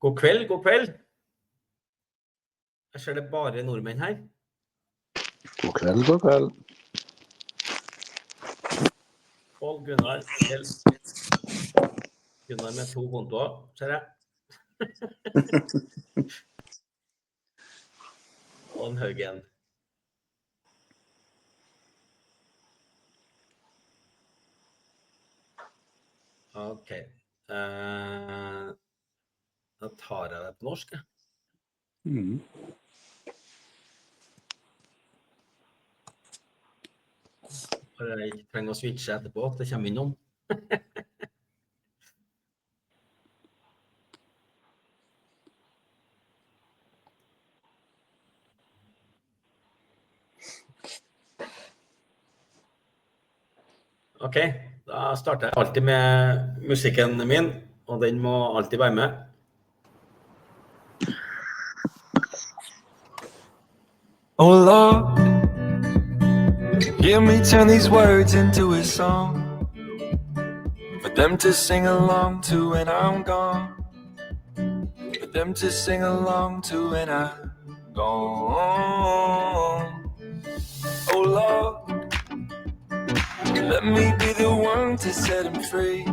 God kveld, god kveld. Jeg ser det bare nordmenn her. God kveld, god kveld. Pål, Gunnar, Kjell. Gunnar med 2 kontoer, ser jeg. Og en høg igjen. Ok. Da tar jeg det på norsk, jeg. For jeg ikke trenger å switche etterpå, at det kommer innom. Ok, da starter jeg alltid med musikken min, og den må alltid være med. Oh Lord, hear me turn these words into a song for them to sing along to when I'm gone, for them to sing along to when I'm gone. Oh Lord, let me be the one to set him free.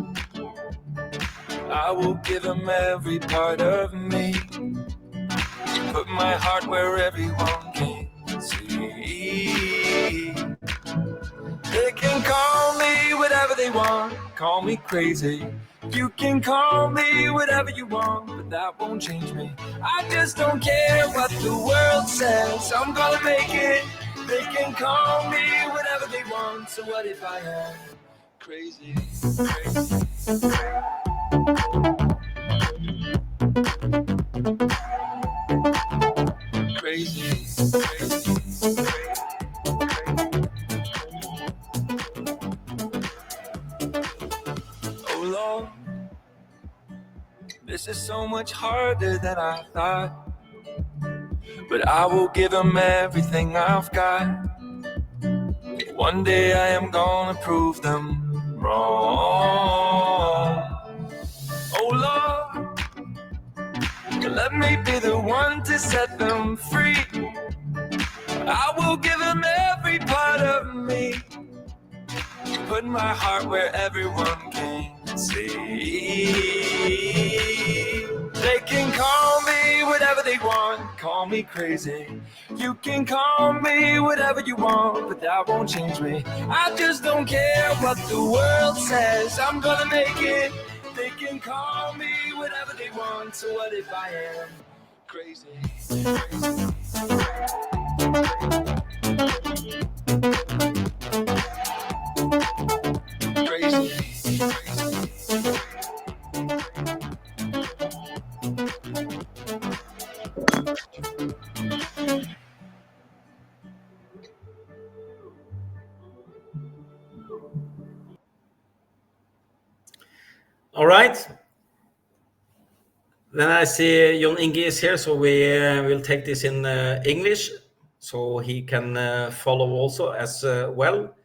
I will give him every part of me, put my heart where everyone can see. They can call me whatever they want, call me crazy. You can call me whatever you want, but that won't change me. I just don't care what the world says, I'm gonna make it. They can call me whatever they want, so what if I am crazy? Crazy. Oh Lord, this is so much harder than I thought, but I will give him everything I've got. One day I am gonna prove them wrong. Oh Lord, let me be the one to set them free. I will give them every part of me, put my heart where everyone can see. They can call me whatever they want, call me crazy. You can call me whatever you want, but that won't change me. I just don't care what the world says, I'm gonna make it. They can call me whatever they want, so what if I am crazy? All right. Then I see Jon Inge is here, so we will take this in English, so he can follow also as well.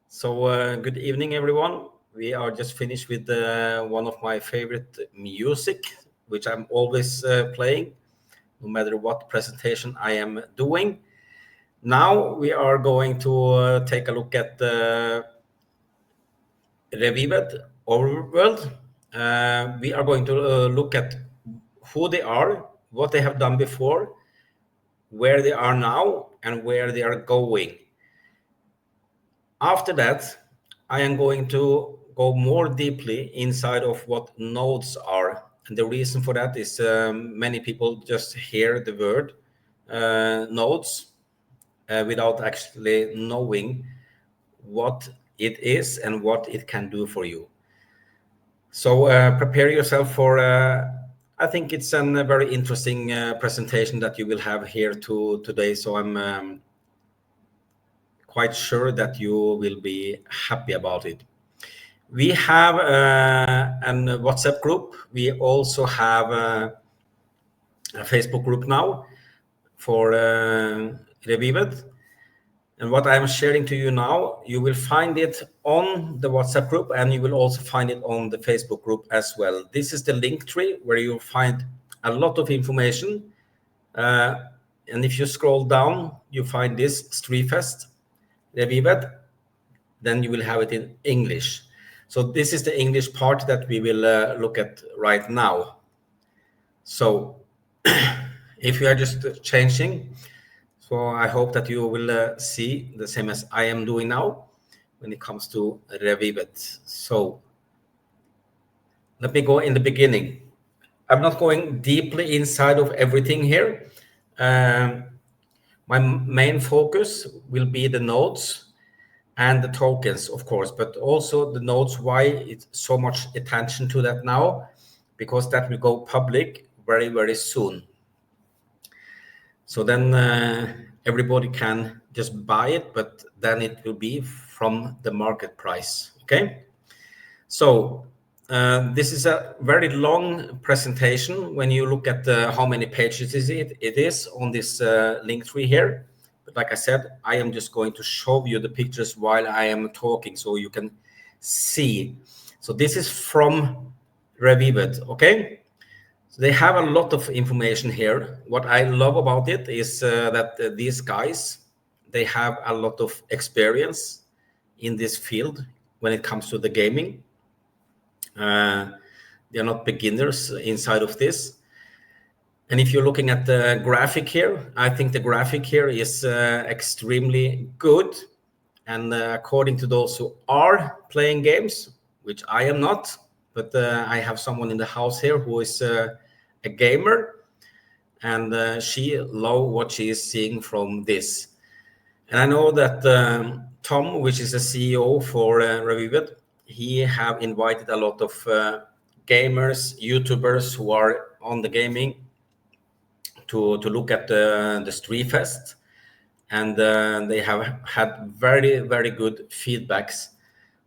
So good evening, everyone. We are just finished with one of my favorite music, which I'm always playing, no matter what presentation I am doing. Now we are going to take a look at Revived Overworld. We are going to look at who they are, what they have done before, where they are now, and where they are going. After that, I am going to go more deeply inside of what nodes are. And the reason for that is many people just hear the word nodes without actually knowing what it is and what it can do for you. So prepare yourself for, I think it's a very interesting presentation that you will have here today. So I'm quite sure that you will be happy about it. We have a WhatsApp group. We also have a Facebook group now for Revived. And what I'm sharing to you now, you will find it on the WhatsApp group, and you will also find it on the Facebook group as well. This is the link tree where you'll find a lot of information. And if you scroll down, you find this Streetfest, Revivet, then you will have it in English. So this is the English part that we will look at right now. So if you are just changing, so I hope that you will see the same as I am doing now when it comes to Revivet. So let me go in the beginning. I'm not going deeply inside of everything here. My main focus will be the nodes and the tokens, of course, but also the nodes. Why it's so much attention to that now? Because that will go public very, very soon. So then everybody can just buy it, but then it will be from the market price. Okay. So this is a very long presentation. When you look at how many pages it is on this link tree here. But like I said, I am just going to show you the pictures while I am talking so you can see. So this is from Revivet, okay? So they have a lot of information here. What I love about it is that these guys, they have a lot of experience in this field when it comes to the gaming. They are not beginners inside of this. And if you're looking at the graphic here, I think the graphic here is extremely good. And according to those who are playing games, which I am not, but I have someone in the house here who is a gamer, and she loves what she is seeing from this. And I know that Tom, which is a CEO for Revivet, he have invited a lot of gamers, YouTubers who are on the gaming to look at the Streetfest, and they have had very, very good feedbacks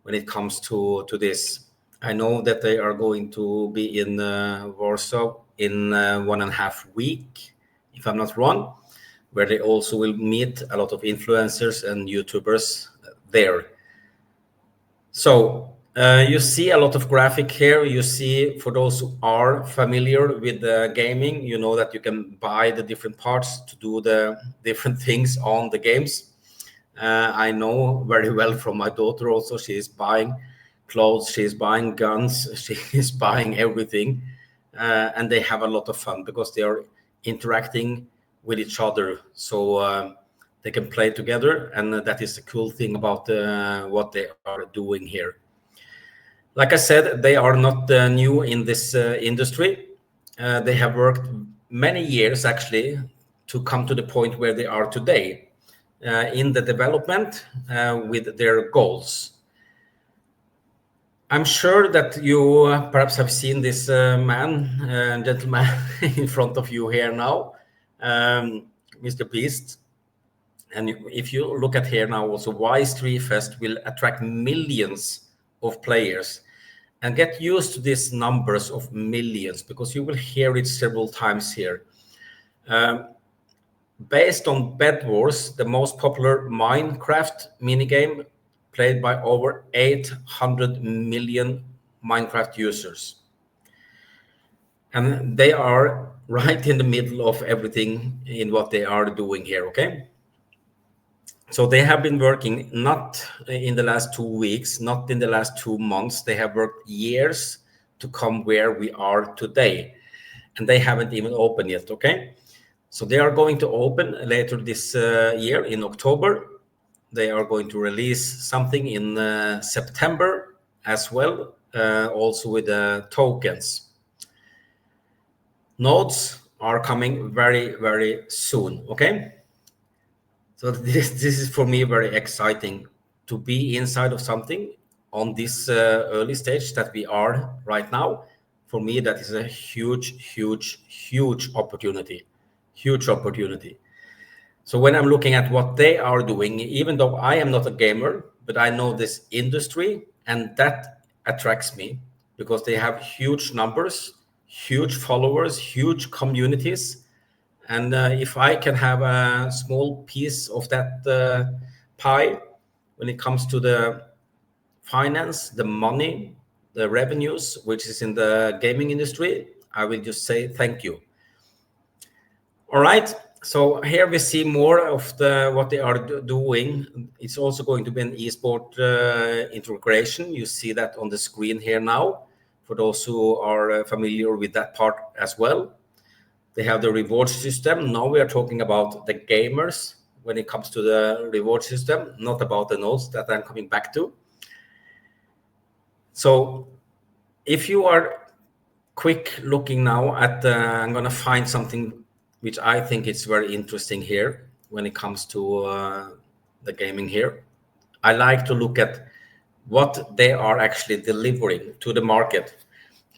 when it comes to this. I know that they are going to be in Warsaw in 1.5 weeks, if I'm not wrong, where they also will meet a lot of influencers and YouTubers there. So you see a lot of graphic here. You see, for those who are familiar with gaming, you know that you can buy the different parts to do the different things on the games. I know very well from my daughter also. She is buying clothes, she is buying guns, she is buying everything. And they have a lot of fun because they are interacting with each other. So they can play together. And that is the cool thing about what they are doing here. Like I said, they are not new in this industry. They have worked many years actually to come to the point where they are today in the development with their goals. I'm sure that you perhaps have seen this gentleman in front of you here now, Mr. Beast. And if you look at here now also, why Streetfest will attract millions of players, and get used to these numbers of millions, because you will hear it several times here. Based on Bed Wars, the most popular Minecraft minigame played by over 800 million Minecraft users. And they are right in the middle of everything in what they are doing here, okay? So they have been working not in the last 2 weeks, not in the last 2 months. They have worked years to come where we are today. And they haven't even opened yet, okay? So they are going to open later this year in October. They are going to release something in September as well, also with tokens. Nodes are coming very, very soon, okay? So this is for me very exciting to be inside of something on this early stage that we are right now. For me, that is a huge, huge, huge opportunity, huge opportunity. So when I'm looking at what they are doing, even though I am not a gamer, but I know this industry, and that attracts me because they have huge numbers, huge followers, huge communities. And if I can have a small piece of that pie when it comes to the finance, the money, the revenues, which is in the gaming industry, I will just say thank you. All right. So here we see more of what they are doing. It's also going to be an esport integration. You see that on the screen here now, for those who are familiar with that part as well. They have the reward system. Now we are talking about the gamers when it comes to the reward system, not about the nodes that I'm coming back to. So if you are quick looking now at, I'm going to find something which I think is very interesting here when it comes to the gaming here. I like to look at what they are actually delivering to the market.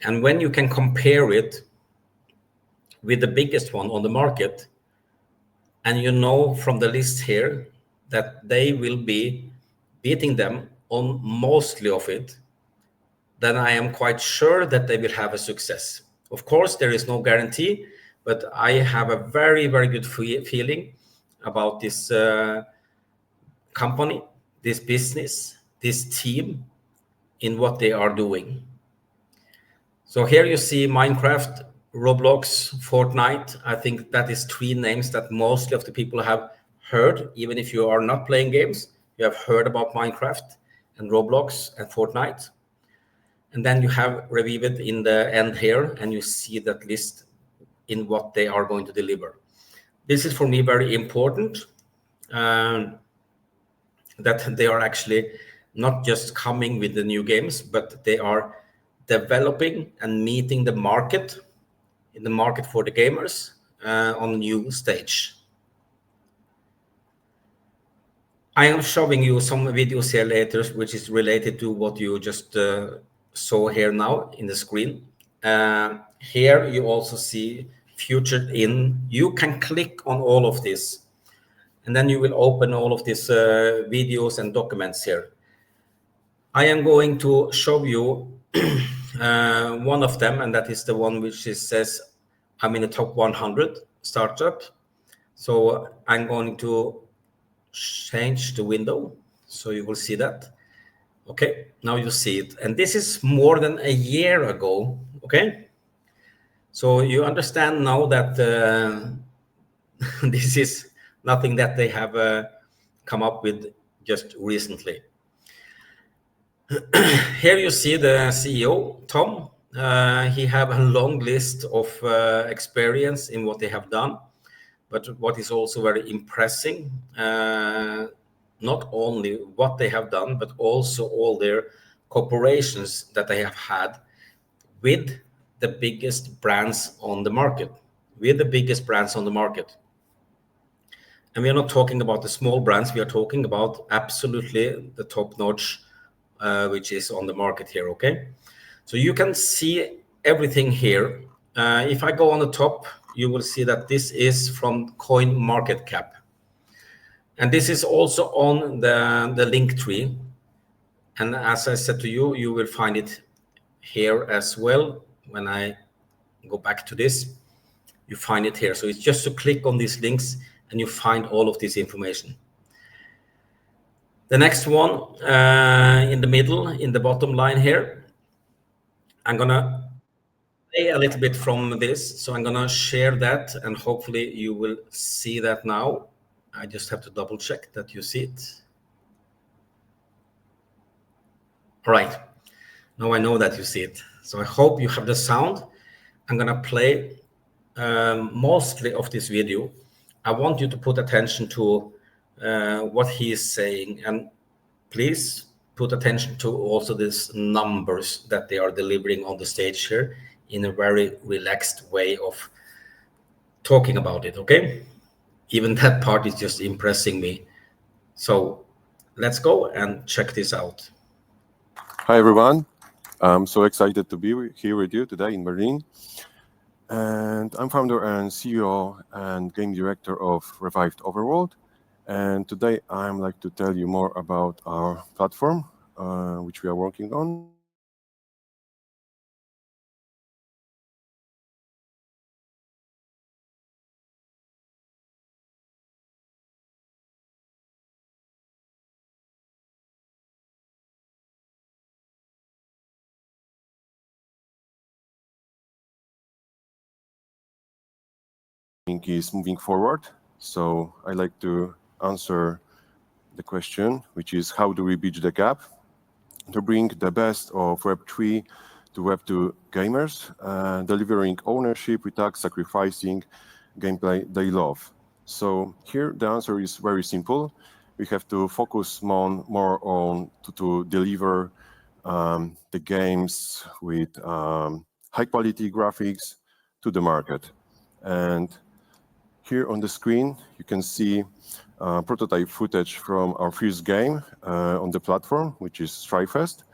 And when you can compare it with the biggest one on the market, and you know from the list here that they will be beating them on mostly of it, then I am quite sure that they will have a success. Of course, there is no guarantee, but I have a very, very good feeling about this company, this business, this team in what they are doing. So here you see Minecraft, Roblox, Fortnite. I think that is three names that most of the people have heard. Even if you are not playing games, you have heard about Minecraft and Roblox and Fortnite. And then you have Revived in the end here, and you see that list in what they are going to deliver. This is for me very important, that they are actually not just coming with the new games, but they are developing and meeting the market, in the market for the gamers on a new stage. I am showing you some videos here later, which is related to what you just saw here now in the screen. Here you also see featured in. You can click on all of this, and then you will open all of these videos and documents here. I am going to show you one of them, and that is the one which says I'm in the top 100 startup. So I'm going to change the window so you will see that. Okay, now you see it, and this is more than a year ago. Okay, so you understand now that this is nothing that they have come up with just recently. Here you see the CEO, Tom. He have a long list of experience in what they have done, but what is also very impressive, not only what they have done, but also all their corporations that they have had with the biggest brands on the market, with the biggest brands on the market. And we are not talking about the small brands, we are talking about absolutely the top notch, which is on the market here, okay? So you can see everything here. If I go on the top, you will see that this is from Coin Market Cap. And this is also on the link tree. And as I said to you, you will find it here as well. When I go back to this, you find it here. So it's just to click on these links and you find all of this information. The next one in the middle, in the bottom line here, I'm gonna play a little bit from this. So I'm gonna share that and hopefully you will see that now. I just have to double check that you see it. All right, now I know that you see it. So I hope you have the sound. I'm gonna play mostly of this video. I want you to put attention to what he is saying, and please put attention to also these numbers that they are delivering on the stage here in a very relaxed way of talking about it, okay? Even that part is just impressing me. So let's go and check this out. Hi, everyone. I'm so excited to be here with you today in Berlin. And I'm founder and CEO and game director of Revived Overworld. And today I'm like to tell you more about our platform, which we are working on. is moving forward. So I like to answer the question, which is how do we bridge the gap to bring the best of Web3 to Web2 gamers, delivering ownership without sacrificing gameplay they love. So here the answer is very simple. We have to focus more on to deliver the games with high quality graphics to the market. And here on the screen, you can see prototype footage from our first game on the platform, which is Strifefest.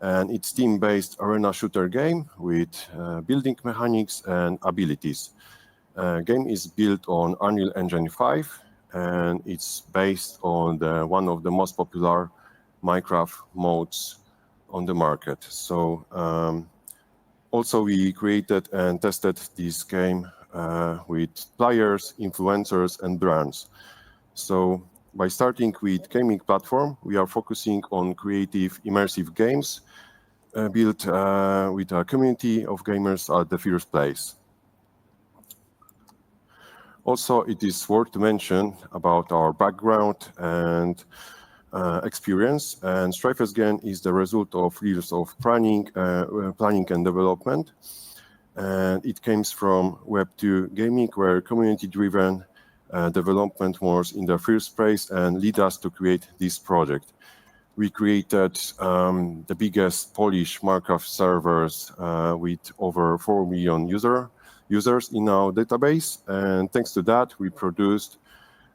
And it's team-based arena shooter game with building mechanics and abilities. Game is built on Unreal Engine 5, and it's based on one of the most popular Minecraft modes on the market. So also we created and tested this game with players, influencers, and brands. So by starting with gaming platform, we are focusing on creative, immersive games built with a community of gamers at the first place. Also, it is worth to mention about our background and experience. And Strifers game is the result of years of planning and development. And it comes from Web2 gaming, where community-driven development was in the first place and lead us to create this project. We created the biggest Polish Minecraft servers with over 4 million users in our database. And thanks to that, we produced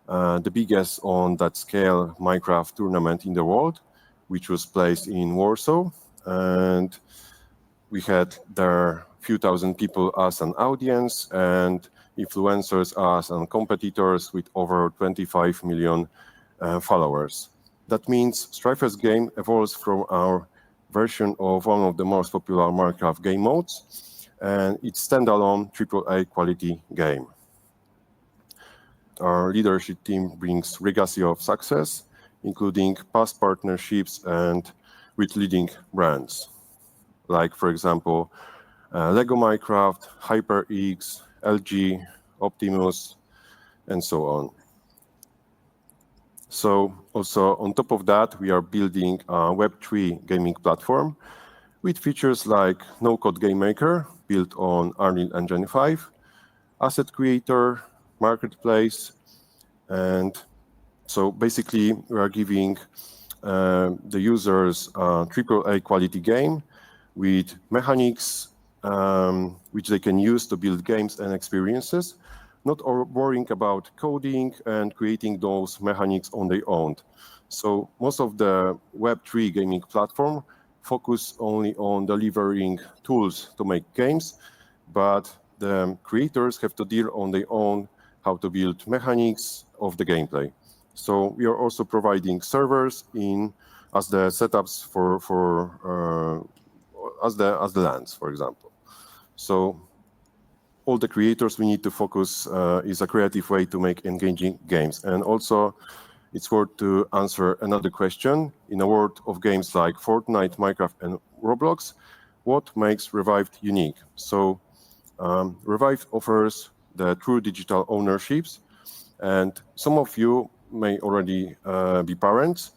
the biggest on that scale Minecraft tournament in the world, which was placed in Warsaw. And we had there few thousand people as an audience and influencers as and competitors with over 25 million followers. That means Strifers game evolves from our version of one of the most popular Minecraft game modes, and it's standalone AAA quality game. Our leadership team brings legacy of success, including past partnerships and with leading brands, like, for example, Lego Minecraft, HyperX, LG, Optimus, and so on. So also on top of that, we are building a Web3 gaming platform with features like no-code game maker built on Unreal Engine 5, asset creator, marketplace, and so basically we are giving the users a AAA quality game with mechanics which they can use to build games and experiences, not worrying about coding and creating those mechanics on their own. So most of the Web3 gaming platform focus only on delivering tools to make games, but the creators have to deal on their own how to build mechanics of the gameplay. So we are also providing servers as the setups as the lands, for example. So all the creators we need to focus is a creative way to make engaging games. And also it's worth to answer another question. In a world of games like Fortnite, Minecraft, and Roblox, what makes Revived unique? So Revived offers the true digital ownerships, and some of you may already be parents,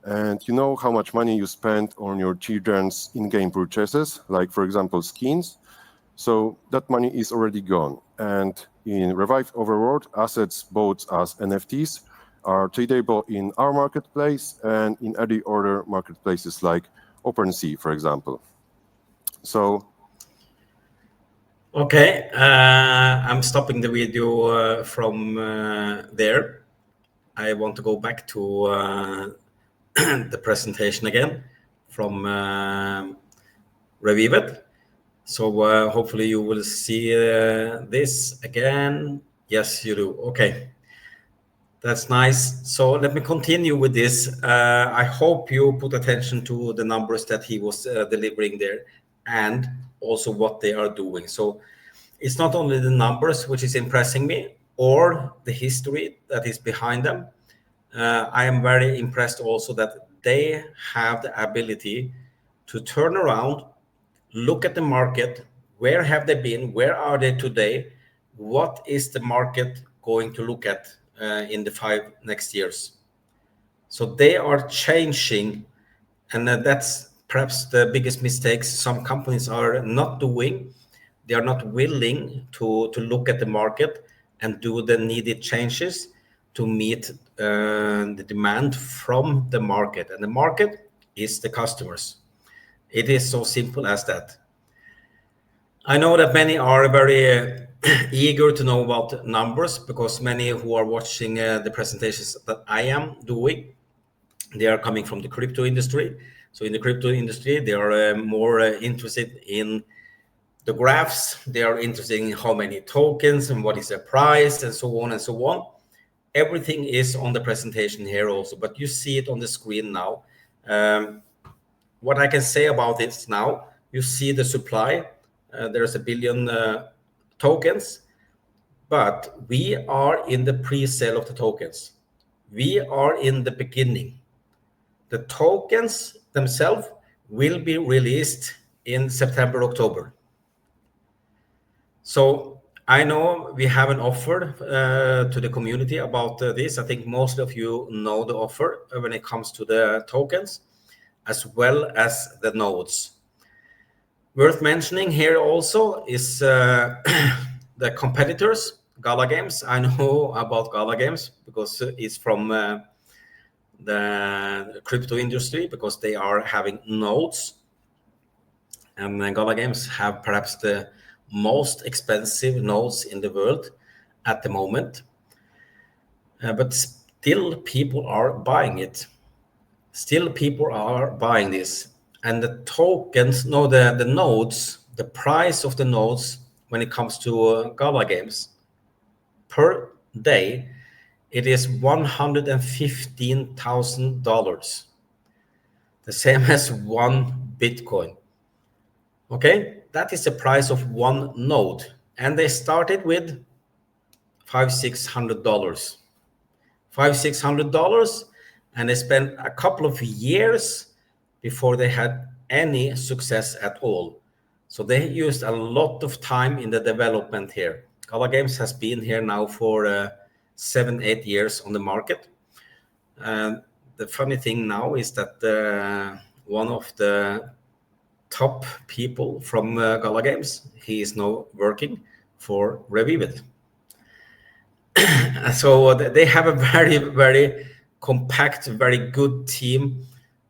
and you know how much money you spend on your children's in-game purchases, like, for example, skins. So that money is already gone. And in Revived Overworld, assets bought as NFTs are tradable in our marketplace and in any other marketplaces like OpenSea, for example. So Okay, I'm stopping the video from there. I want to go back to the presentation again from Revive It. So hopefully you will see this again. Yes, you do. Okay, that's nice. So let me continue with this. I hope you put attention to the numbers that he was delivering there and also what they are doing. So it's not only the numbers which is impressing me or the history that is behind them. I am very impressed also that they have the ability to turn around, look at the market, where have they been, where are they today, what is the market going to look at in the 5 next years? So they are changing, and that's perhaps the biggest mistakes some companies are not doing. They are not willing to look at the market and do the needed changes to meet the demand from the market. And the market is the customers. It is so simple as that. I know that many are very eager to know about numbers, because many who are watching the presentations that I am doing, they are coming from the crypto industry. So in the crypto industry, they are more interested in the graphs. They are interested in how many tokens and what is the price and so on and so on. Everything is on the presentation here also, but you see it on the screen now. What I can say about this now, you see the supply. There's 1 billion tokens, but we are in the pre-sale of the tokens. We are in the beginning. The tokens themselves will be released in September, October. So I know we have an offer to the community about this. I think most of you know the offer when it comes to the tokens as well as the nodes. Worth mentioning here also is the competitors, Gala Games. I know about Gala Games because it's from the crypto industry, because they are having nodes. And Gala Games have perhaps the most expensive nodes in the world at the moment. But still people are buying it. Still people are buying this. And the tokens, no, the nodes, the price of the nodes when it comes to Gala Games per day, it is $115,000. The same as one Bitcoin. Okay, that is the price of one node. And they started with $500-600. $500-600, and they spent a couple of years before they had any success at all. So they used a lot of time in the development here. Gala Games has been here now for 7-8 years on the market. And the funny thing now is that one of the top people from Gala Games, he is now working for Revivid. So they have a very, very compact, very good team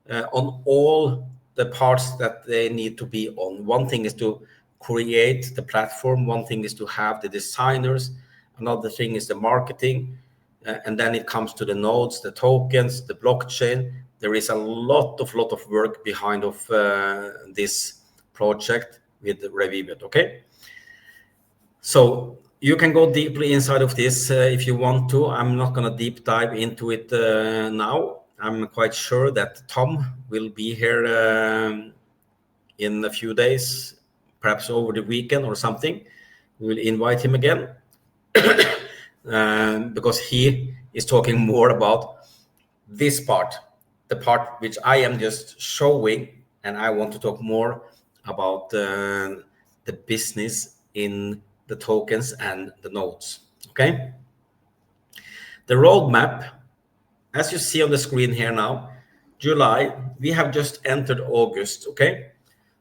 on all the parts that they need to be on. One thing is to create the platform. One thing is to have the designers. Another thing is the marketing. And then it comes to the nodes, the tokens, the blockchain. There is a lot of work behind of this project with Revivid, okay? So you can go deeply inside of this if you want to. I'm not going to deep dive into it now. I'm quite sure that Tom will be here in a few days, perhaps over the weekend or something. We will invite him again because he is talking more about this part, the part which I am just showing, and I want to talk more about the business in the tokens and the nodes, okay? The roadmap, as you see on the screen here now, July, we have just entered August, okay?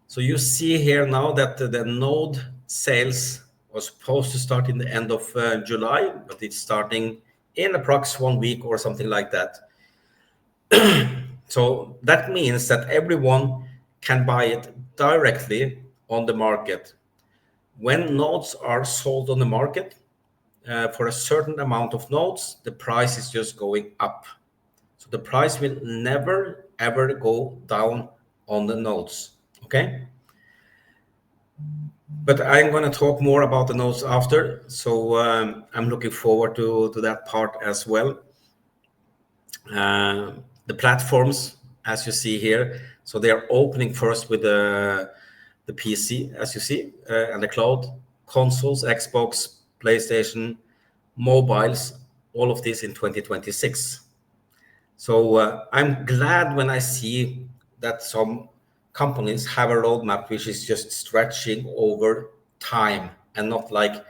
So you see here now that the node sales was supposed to start in the end of July, but it's starting in approx 1 week or something like that. So that means that everyone can buy it directly on the market. When nodes are sold on the market, for a certain amount of nodes, the price is just going up. So the price will never, ever go down on the nodes, okay? But I'm going to talk more about the nodes after, so I'm looking forward to that part as well. The platforms, as you see here, so they are opening first with the PC, as you see, and the cloud, consoles, Xbox, PlayStation, mobiles, all of this in 2026. So I'm glad when I see that some companies have a roadmap which is just stretching over time and not like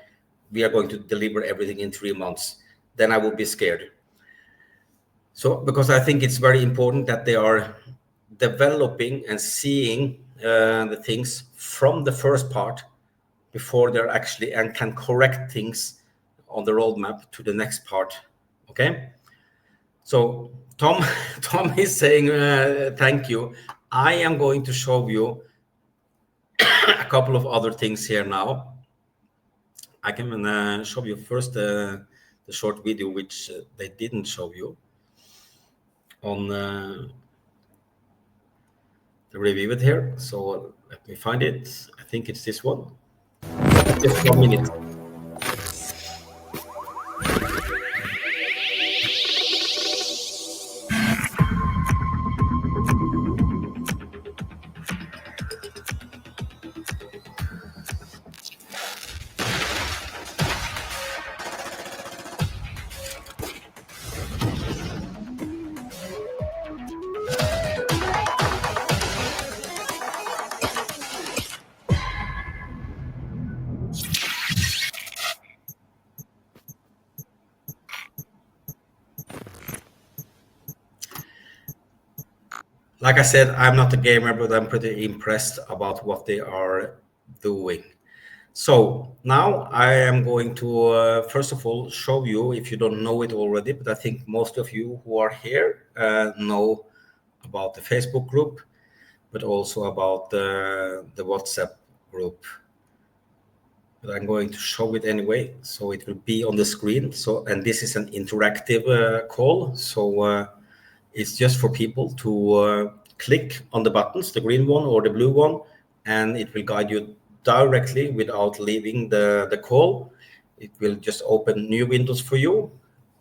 we are going to deliver everything in 3 months, then I will be scared. So because I think it's very important that they are developing and seeing the things from the first part before they're actually and can correct things on the roadmap to the next part. Okay. So Tom, Tom is saying thank you. I am going to show you a couple of other things here now. I can show you first the short video which they didn't show you on the review it here. So let me find it. I think it's this one. Just 1 minute. Like I said, I'm not a gamer, but I'm pretty impressed about what they are doing. So now I am going to, first of all, show you, if you don't know it already, but I think most of you who are here know about the Facebook group, but also about the WhatsApp group. But I'm going to show it anyway, so it will be on the screen. So, and this is an interactive call. So it's just for people to click on the buttons, the green one or the blue one, and it will guide you directly without leaving the call. It will just open new windows for you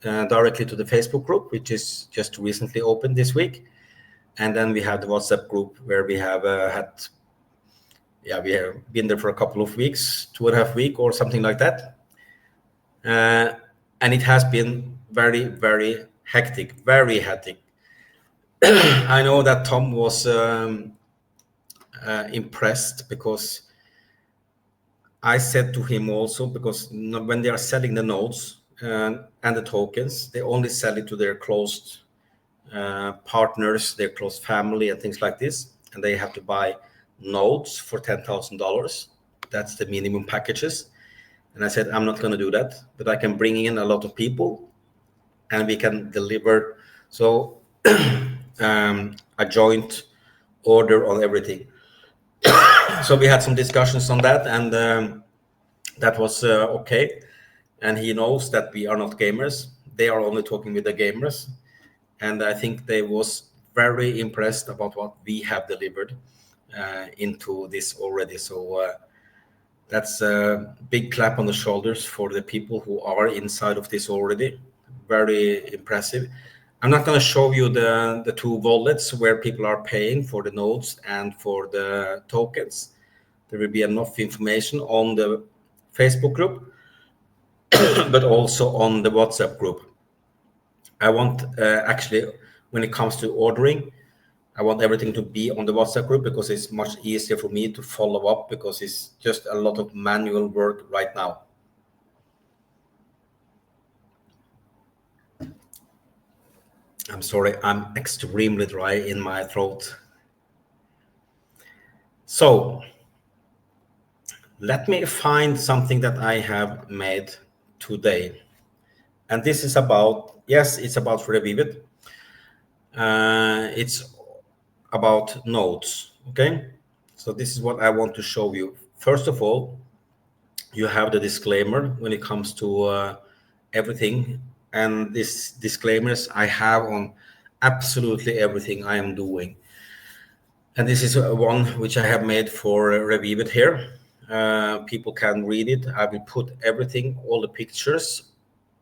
directly to the Facebook group, which is just recently opened this week. And then we have the WhatsApp group where we have we have been there for a couple of weeks, 2.5 weeks or something like that. And it has been very, very hectic, very hectic. I know that Tom was impressed because I said to him also, because when they are selling the nodes and the tokens, they only sell it to their close partners, their close family and things like this. And they have to buy nodes for $10,000. That's the minimum packages. And I said, I'm not going to do that, but I can bring in a lot of people and we can deliver. So a joint order on everything. So we had some discussions on that, and that was okay. And he knows that we are not gamers. They are only talking with the gamers. And I think they was very impressed about what we have delivered into this already. So that's a big clap on the shoulders for the people who are inside of this already. Very impressive. I'm not going to show you the two wallets where people are paying for the nodes and for the tokens. There will be enough information on the Facebook group, but also on the WhatsApp group. I want actually, when it comes to ordering, I want everything to be on the WhatsApp group because it's much easier for me to follow up because it's just a lot of manual work right now. I'm sorry, I'm extremely dry in my throat. So let me find something that I have made today. And this is about, yes, it's about Revivit. It's about nodes, okay? So this is what I want to show you. First of all, you have the disclaimer when it comes to everything. And these disclaimers I have on absolutely everything I am doing. And this is one which I have made for Revivit here. People can read it. I will put everything, all the pictures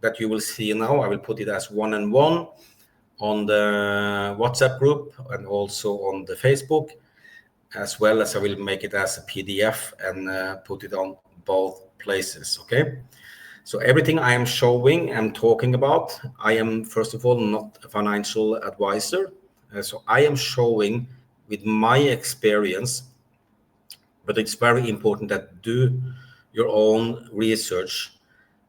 that you will see now, I will put it as one-on-one on the WhatsApp group and also on the Facebook, as well as I will make it as a PDF and put it on both places, okay? So everything I am showing and talking about, I am, first of all, not a financial advisor. So I am showing with my experience, but it's very important that do your own research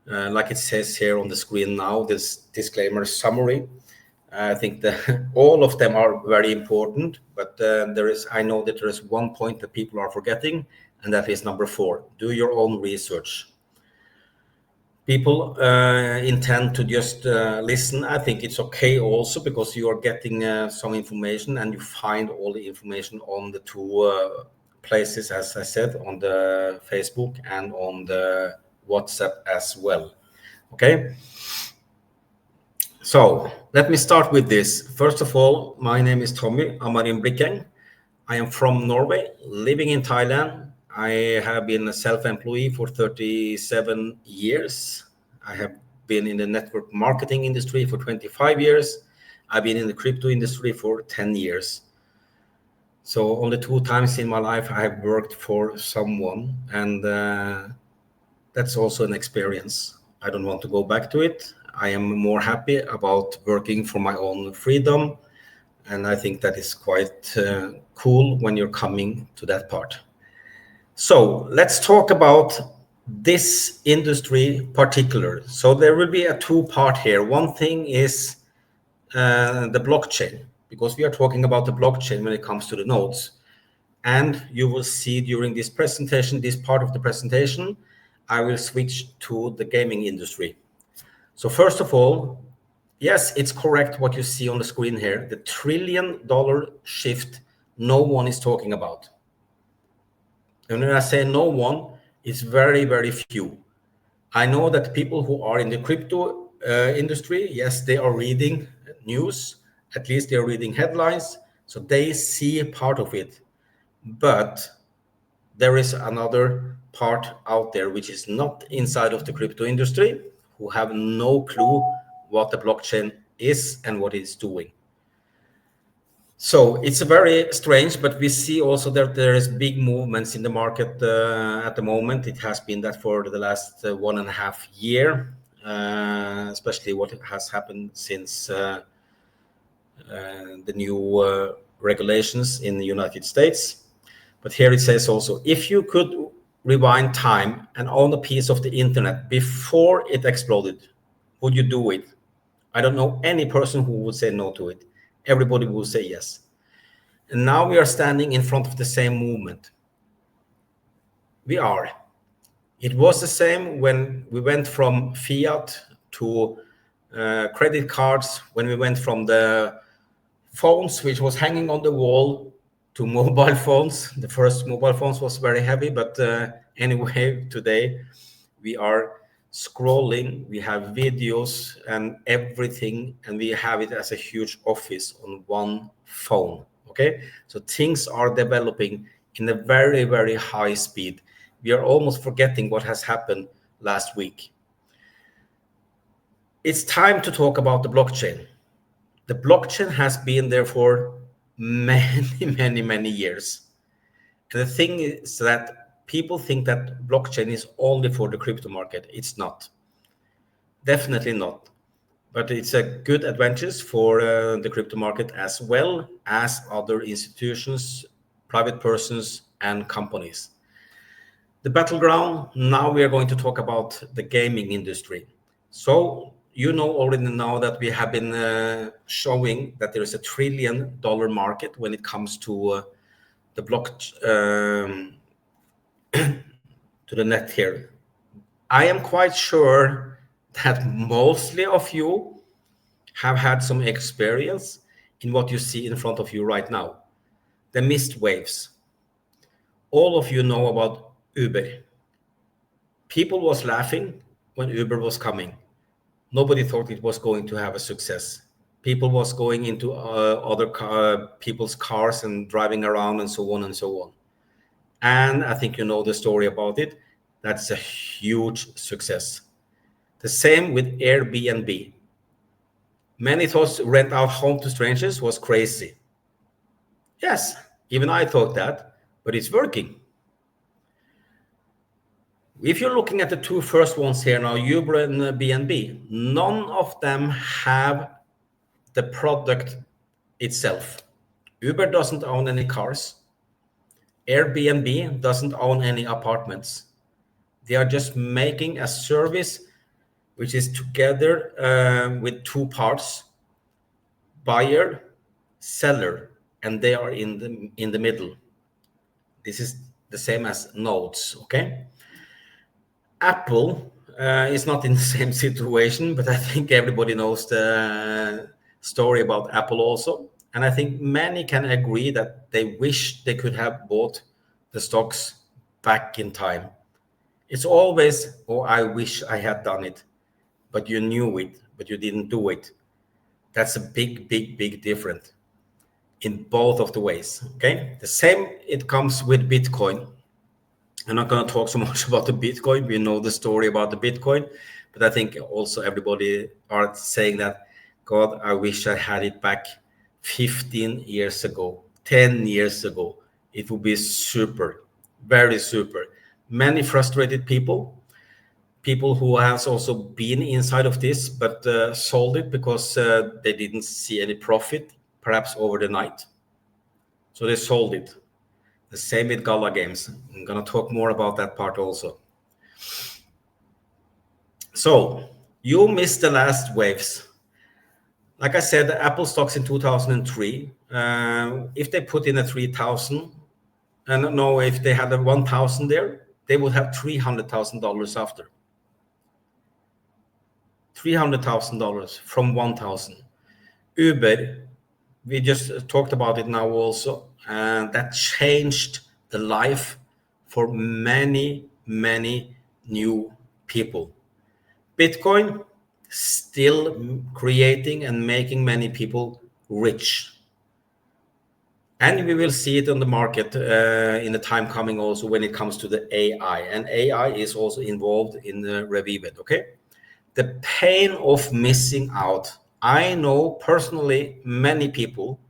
Like it says here on the screen now, this disclaimer summary. I think all of them are very important, but I know that there is one point that people are forgetting, and that is number 4. Do your own research. People intend to just listen. I think it's okay also, because you are getting some information, and you find all the information on the 2 places, as I said, on the Facebook and on the WhatsApp as well. Okay. So let me start with this. First of all, my name is Tommy Amarin Brickeng. I am from Norway, living in Thailand. I have been a self-employed for 37 years. I have been in the network marketing industry for 25 years. I've been in the crypto industry for 10 years. So only 2 times in my life I have worked for someone, and that's also an experience. I don't want to go back to it. I am more happy about working for my own freedom, and I think that is quite cool when you're coming to that part. So let's talk about this industry particular. So there will be a 2-part here. One thing is the blockchain, because we are talking about the blockchain when it comes to the nodes. And you will see during this presentation, this part of the presentation, I will switch to the gaming industry. So first of all, yes, it's correct what you see on the screen here. The $1 trillion shift no one is talking about. And when I say no one, it's very, very few. I know that people who are in the crypto industry, yes, they are reading news. At least they are reading headlines. So they see a part of it. But there is another part out there which is not inside of the crypto industry, who have no clue what the blockchain is and what it's doing. So it's very strange, but we see also that there is big movements in the market at the moment. It has been that for the last 1.5 year, especially what has happened since the new regulations in the United States. But here it says also, if you could rewind time and own a piece of the internet before it exploded, would you do it? I don't know any person who would say no to it. Everybody will say yes. And now we are standing in front of the same movement. We are. It was the same when we went from fiat to credit cards, when we went from the phones, which was hanging on the wall, to mobile phones. The first mobile phones was very heavy, but anyway, today we are scrolling, we have videos and everything, and we have it as a huge office on one phone. Okay, so things are developing in a very, very high speed. We are almost forgetting what has happened last week. It's time to talk about the blockchain. The blockchain has been there for many years. And the thing is that people think that blockchain is only for the crypto market. It's not. Definitely not. But it's a good advantage for the crypto market, as well as other institutions, private persons, and companies. The battleground, now we are going to talk about the gaming industry. So you know already now that we have been showing that there is a $1 trillion market when it comes to the block to the net here. I am quite sure that mostly of you have had some experience in what you see in front of you right now, the mist waves. All of you know about Uber. People was laughing when Uber was coming. Nobody thought it was going to have a success. People was going into other people's cars and driving around and so on and so on. And I think you know the story about it. That's a huge success. The same with Airbnb. Many thought rent out home to strangers was crazy. Yes, even I thought that, but it's working. If you're looking at the 2 first ones here now, Uber and BNB, none of them have the product itself. Uber doesn't own any cars. Airbnb doesn't own any apartments. They are just making a service which is together with two parts, buyer, seller, and they are in the middle. This is the same as nodes, okay? Apple is not in the same situation, but I think everybody knows the story about Apple also. And I think many can agree that they wish they could have bought the stocks back in time. It's always, oh, I wish I had done it, but you knew it, but you didn't do it. That's a big, big, big difference in both of the ways, okay? The same, it comes with Bitcoin. I'm not going to talk so much about the Bitcoin. We know the story about the Bitcoin, but I think also everybody are saying that, God, I wish I had it back 15 years ago, 10 years ago. It would be super, very super. Many frustrated people who has also been inside of this, but sold it because they didn't see any profit, perhaps over the night. So they sold it. The same with Gala Games. I'm going to talk more about that part also. So you missed the last waves. Like I said, the Apple stocks in 2003, if they put in a 3,000, and no, if they had a 1,000 there, they would have $300,000 after. $300,000 from 1,000. Uber, we just talked about it now also, and that changed the life for many, many new people. Bitcoin still creating and making many people rich. And we will see it on the market in the time coming also when it comes to the AI. And AI is also involved in the Revivet, okay? The pain of missing out. I know personally many people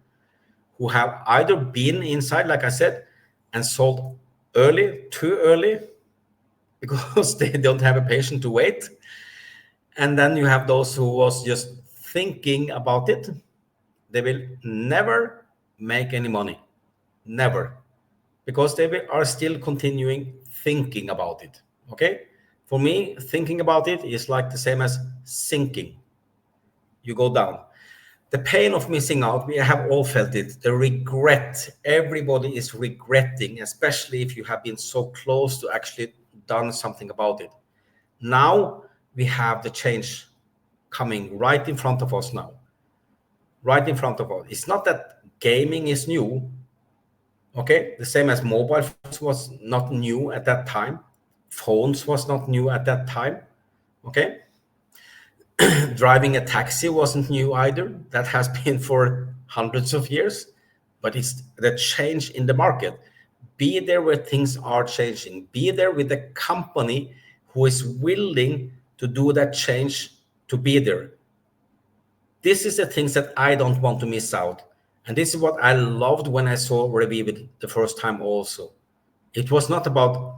who have either been inside, like I said, and sold early, too early, because they don't have a patience to wait. And then you have those who was just thinking about it. They will never make any money. Never. Because they are still continuing thinking about it. Okay? For me, thinking about it is like the same as sinking. You go down. The pain of missing out, we have all felt it. The regret, everybody is regretting, especially if you have been so close to actually done something about it. Now we have the change coming right in front of us now. Right in front of us. It's not that gaming is new. Okay, the same as mobile phones was not new at that time. Phones was not new at that time. Okay. Driving a taxi wasn't new either. That has been for hundreds of years, but it's the change in the market. Be there where things are changing. Be there with a company who is willing to do that change, to be there. This is the things that I don't want to miss out. And this is what I loved when I saw Revive the first time also. It was not about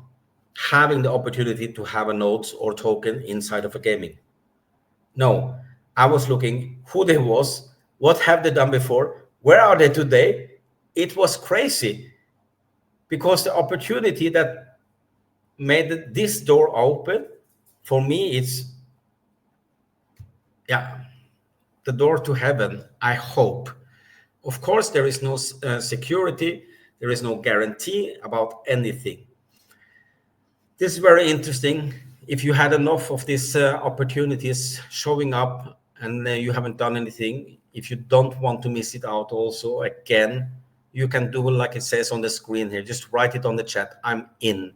having the opportunity to have a nodes or token inside of a gaming. No, I was looking who they was, what have they done before, where are they today? It was crazy because the opportunity that made this door open, for me, it's, the door to heaven, I hope. Of course, there is no security, there is no guarantee about anything. This is very interesting. If you had enough of these opportunities showing up and you haven't done anything, if you don't want to miss it out also, again, you can do like it says on the screen here. Just write it on the chat. I'm in.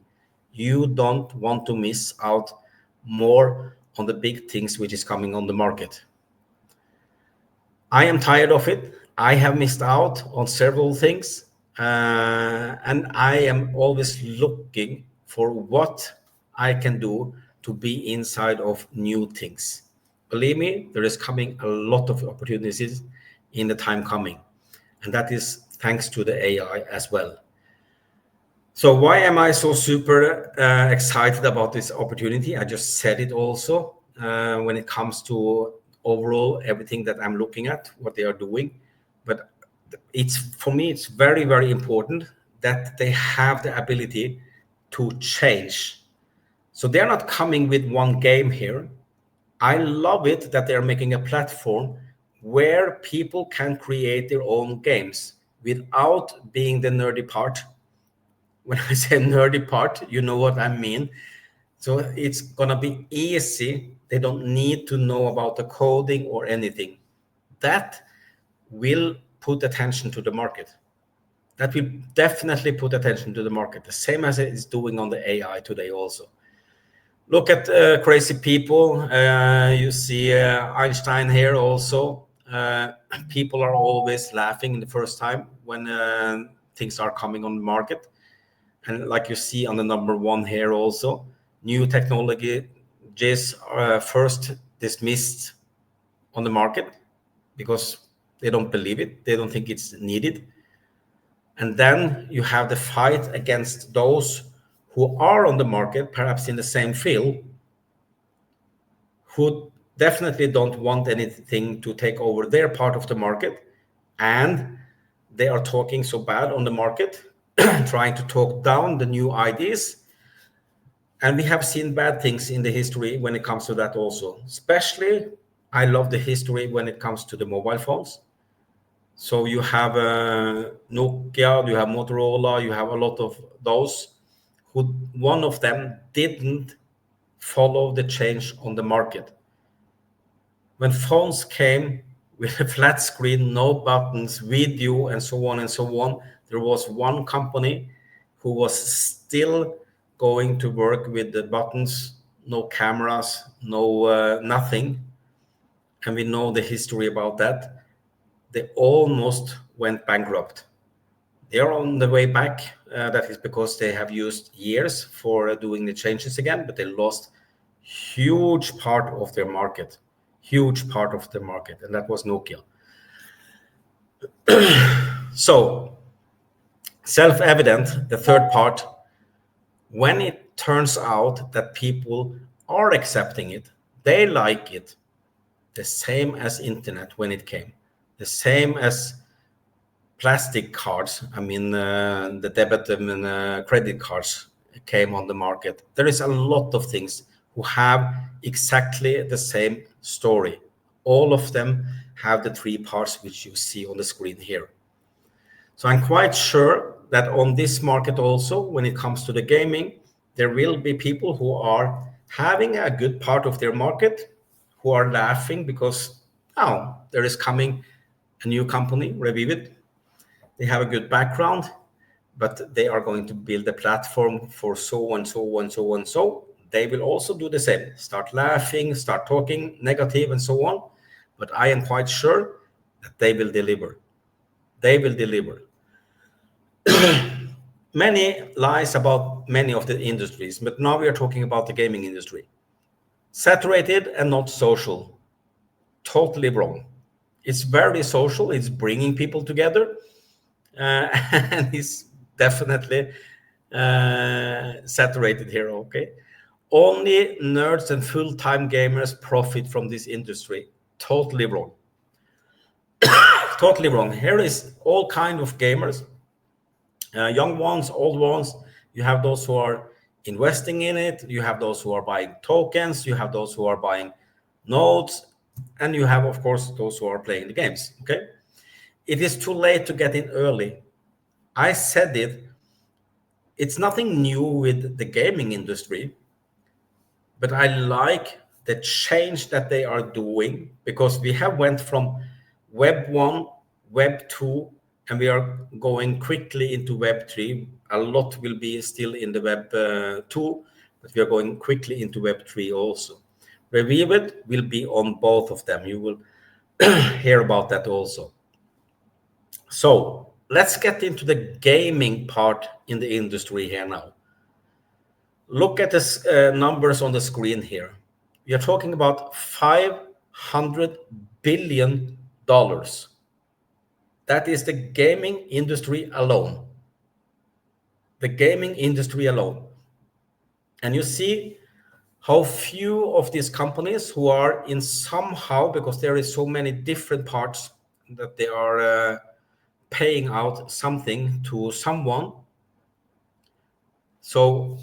You don't want to miss out more on the big things which is coming on the market. I am tired of it. I have missed out on several things. And I am always looking for what I can do to be inside of new things. Believe me, there is coming a lot of opportunities in the time coming. And that is thanks to the AI as well. So why am I so super excited about this opportunity? I just said it also when it comes to overall everything that I'm looking at, what they are doing. But it's, for me, it's very, very important that they have the ability to change. So they're not coming with one game here. I love it that they're making a platform where people can create their own games without being the nerdy part. When I say nerdy part, you know what I mean. So it's gonna be easy. They don't need to know about the coding or anything. That will put attention to the market. That will definitely put attention to the market, the same as it is doing on the AI today also. Look at crazy people. You see Einstein here also. People are always laughing in the first time when things are coming on the market. And like you see on the number one here also, new technologies are first dismissed on the market because they don't believe it. They don't think it's needed. And then you have the fight against those who are on the market, perhaps in the same field, who definitely don't want anything to take over their part of the market. And they are talking so bad on the market, trying to talk down the new ideas. And we have seen bad things in the history when it comes to that also. Especially, I love the history when it comes to the mobile phones. So you have Nokia, you have Motorola, you have a lot of those who one of them didn't follow the change on the market. When phones came with a flat screen, no buttons, video, and so on and so on, there was one company who was still going to work with the buttons, no cameras, no nothing. And we know the history about that. They almost went bankrupt. They are on the way back. That is because they have used years for doing the changes again, but they lost huge part of their market, and that was Nokia. So, self-evident, the third part, when it turns out that people are accepting it, they like it, the same as internet when it came, the same as plastic cards. I mean, the debit and credit cards came on the market. There is a lot of things who have exactly the same story. All of them have the three parts which you see on the screen here. So I'm quite sure that on this market also, when it comes to the gaming, there will be people who are having a good part of their market, who are laughing because now there is coming a new company, Revivit. They have a good background, but they are going to build a platform for so and so and so and so. They will also do the same, start laughing, start talking negative and so on. But I am quite sure that they will deliver. They will deliver. Many lies about many of the industries, but now we are talking about the gaming industry. Saturated and not social. Totally wrong. It's very social. It's bringing people together. And it's definitely saturated here, okay? Only nerds and full-time gamers profit from this industry. Totally wrong. Totally wrong. Here is all kind of gamers, young ones, old ones. You have those who are investing in it. You have those who are buying tokens. You have those who are buying nodes. And you have, of course, those who are playing the games, okay? It is too late to get in early. I said it. It's nothing new with the gaming industry, but I like the change that they are doing because we have went from Web 1, Web 2, and we are going quickly into Web 3. A lot will be still in the Web 2, but we are going quickly into Web 3 also. Revivit will be on both of them. You will hear about that also. So let's get into the gaming part in the industry here now. Look at the numbers on the screen here. We are talking about $500 billion. That is the gaming industry alone. The gaming industry alone. And you see how few of these companies who are in somehow, because there is so many different parts that they are paying out something to someone. So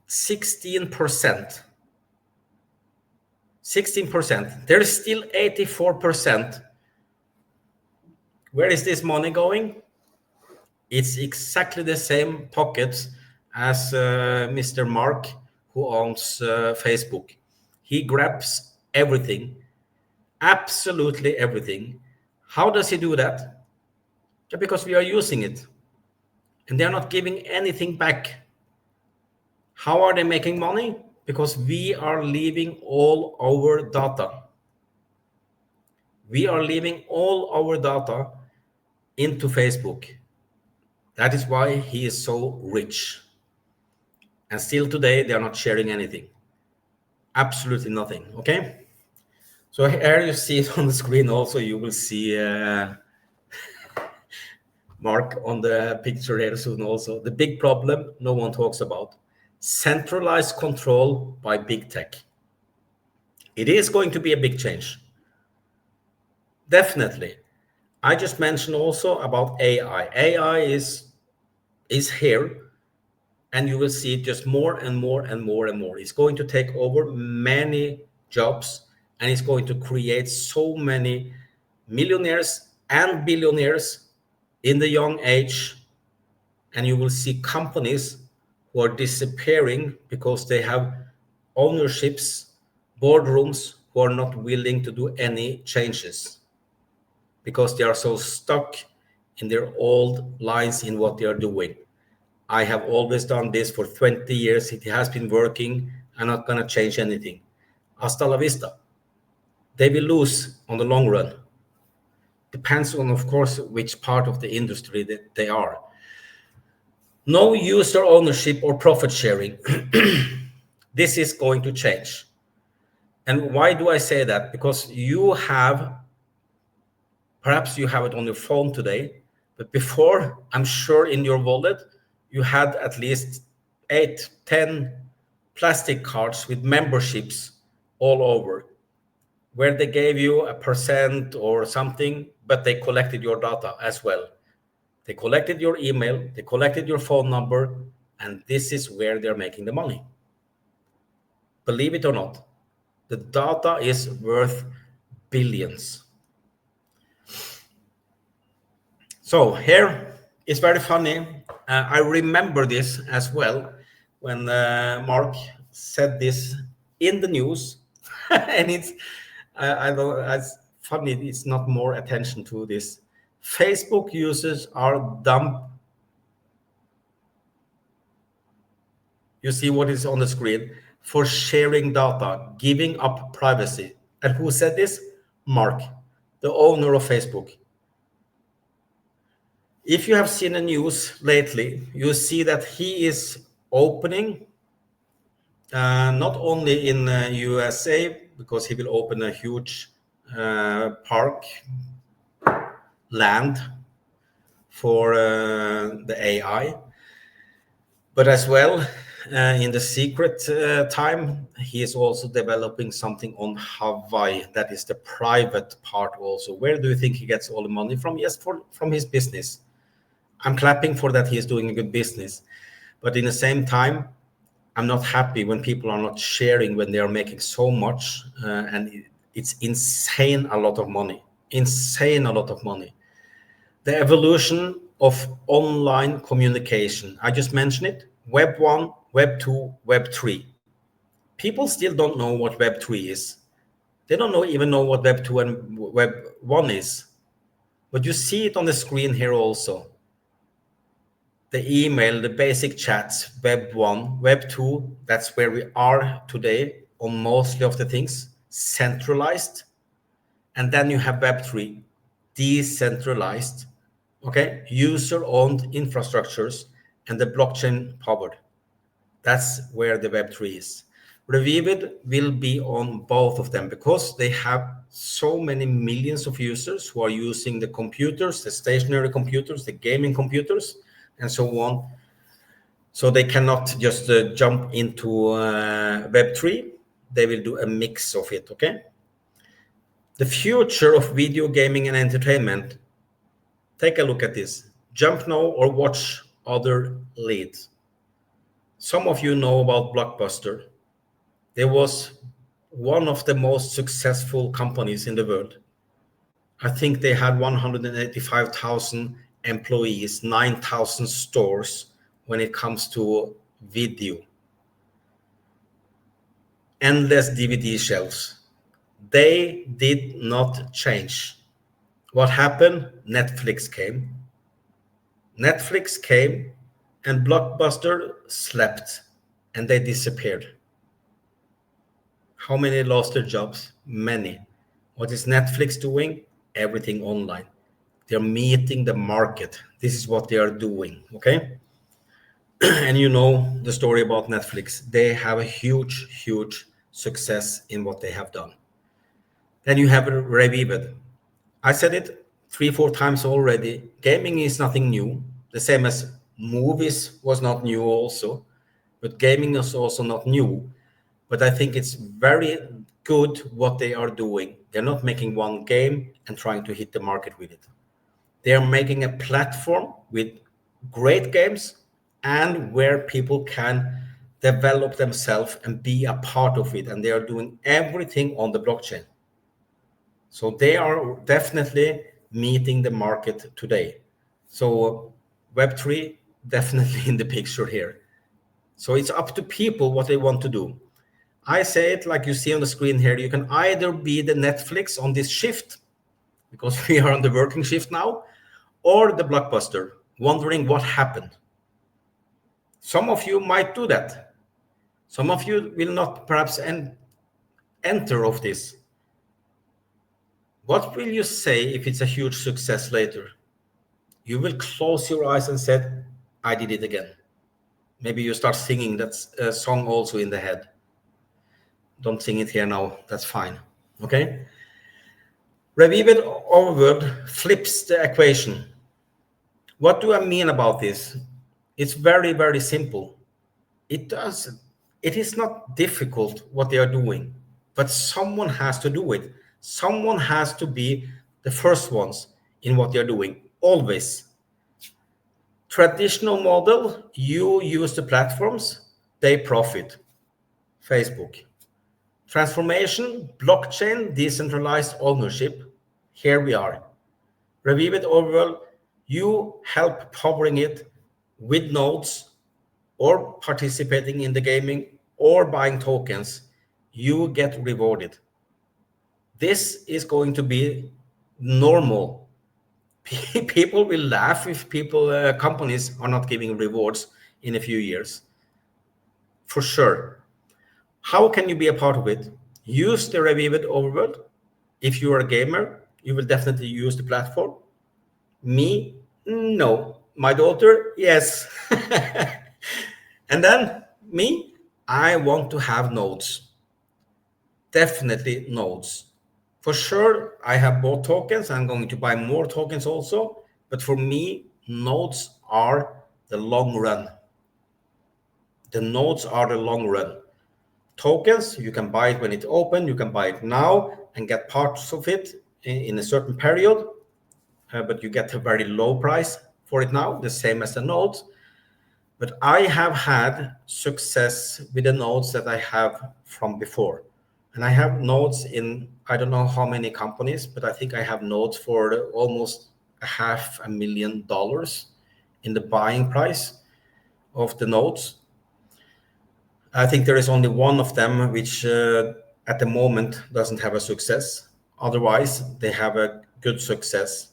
16% 16%. There's still 84%. Where is this money going? It's exactly the same pockets as Mr. Mark, who owns Facebook. He grabs everything, absolutely everything. How does he do that? Yeah, because we are using it, and they're not giving anything back. How are they making money? Because we are leaving all our data. We are leaving all our data into Facebook. That is why he is so rich. And still today, they are not sharing anything. Absolutely nothing. Okay. So here you see it on the screen also. You will see Mark on the picture here soon also. The big problem no one talks about. Centralized control by big tech. It is going to be a big change. Definitely. I just mentioned also about AI. AI is here, and you will see it just more and more and more and more. It's going to take over many jobs, and it's going to create so many millionaires and billionaires in the young age. And you will see companies who are disappearing because they have ownerships, boardrooms who are not willing to do any changes because they are so stuck in their old lines in what they are doing. I have always done this for 20 years. It has been working. I'm not going to change anything. Hasta la vista. They will lose on the long run. Depends on, of course, which part of the industry that they are. No user ownership or profit sharing. This is going to change. And why do I say that? Because perhaps you have it on your phone today, but before, I'm sure in your wallet, you had at least 8, 10 plastic cards with memberships all over, where they gave you a percent or something, but they collected your data as well. They collected your email, they collected your phone number, and this is where they're making the money. Believe it or not, the data is worth billions. So here it's very funny. I remember this as well when Mark said this in the news, and I know it's funny. It's not more attention to this. Facebook users are dumb. You see what is on the screen for sharing data, giving up privacy. And who said this? Mark, the owner of Facebook. If you have seen the news lately, you see that he is opening, not only in USA, because he will open a huge park land for the AI, but as well in the secret time, he is also developing something on Hawaii. That is the private part also. Where do you think he gets all the money from? Yes, from his business. I'm clapping for that he is doing a good business. But in the same time, I'm not happy when people are not sharing when they are making so much. And it's insane a lot of money. Insane a lot of money. The evolution of online communication. I just mentioned it. Web 1, Web 2, Web 3. People still don't know what Web 3 is. They don't even know what Web 2 and Web 1 is. But you see it on the screen here also. The email, the basic chats, Web 1, Web 2, that's where we are today on mostly of the things, centralized. And then you have Web 3, decentralized, okay, user-owned infrastructures, and the blockchain powered. That's where the Web 3 is. Revivid will be on both of them because they have so many millions of users who are using the computers, the stationary computers, the gaming computers, and so on. So they cannot just jump into Web 3. They will do a mix of it, okay? The future of video gaming and entertainment. Take a look at this. Jump now or watch other leads. Some of you know about Blockbuster. There was one of the most successful companies in the world. I think they had 185,000 employees, 9,000 stores when it comes to video. Endless DVD shelves. They did not change. What happened? Netflix came. Netflix came and Blockbuster slept and they disappeared. How many lost their jobs? Many. What is Netflix doing? Everything online. They're meeting the market. This is what they are doing, okay? And you know the story about Netflix. They have a huge, huge success in what they have done. Then you have Revived. I said it 3-4 times already. Gaming is nothing new. The same as movies was not new also, but gaming is also not new. But I think it's very good what they are doing. They're not making one game and trying to hit the market with it. They are making a platform with great games and where people can develop themselves and be a part of it. And they are doing everything on the blockchain. So they are definitely meeting the market today. So Web3 definitely in the picture here. So it's up to people what they want to do. I say it like you see on the screen here. You can either be the Netflix on this shift, because we are on the working shift now, or the Blockbuster, wondering what happened. Some of you might do that. Some of you will not perhaps enter of this. What will you say if it's a huge success later? You will close your eyes and say, I did it again. Maybe you start singing that song also in the head. Don't sing it here now, that's fine, okay? Revived Overworld flips the equation. What do I mean about this? It's very, very simple. It is not difficult what they are doing, but someone has to do it. Someone has to be the first ones in what they're doing, always. Traditional model, you use the platforms, they profit. Facebook. Transformation, blockchain, decentralized ownership. Here we are. Revive it Overworld, you help powering it with nodes or participating in the gaming or buying tokens, you get rewarded. This is going to be normal. People will laugh if companies are not giving rewards in a few years. For sure. How can you be a part of it? Use the Revived Overworld. If you are a gamer, you will definitely use the platform. Me, no. My daughter, yes. And then me, I want to have nodes. Definitely nodes. For sure, I have bought tokens. I'm going to buy more tokens also. But for me, nodes are the long run. The nodes are the long run. Tokens, you can buy it when it's open. You can buy it now and get parts of it in a certain period. But you get a very low price for it now, the same as the nodes. But I have had success with the nodes that I have from before. And I have nodes in, I don't know how many companies, but I think I have nodes for almost $500,000 in the buying price of the nodes. I think there is only one of them which at the moment doesn't have a success. Otherwise, they have a good success.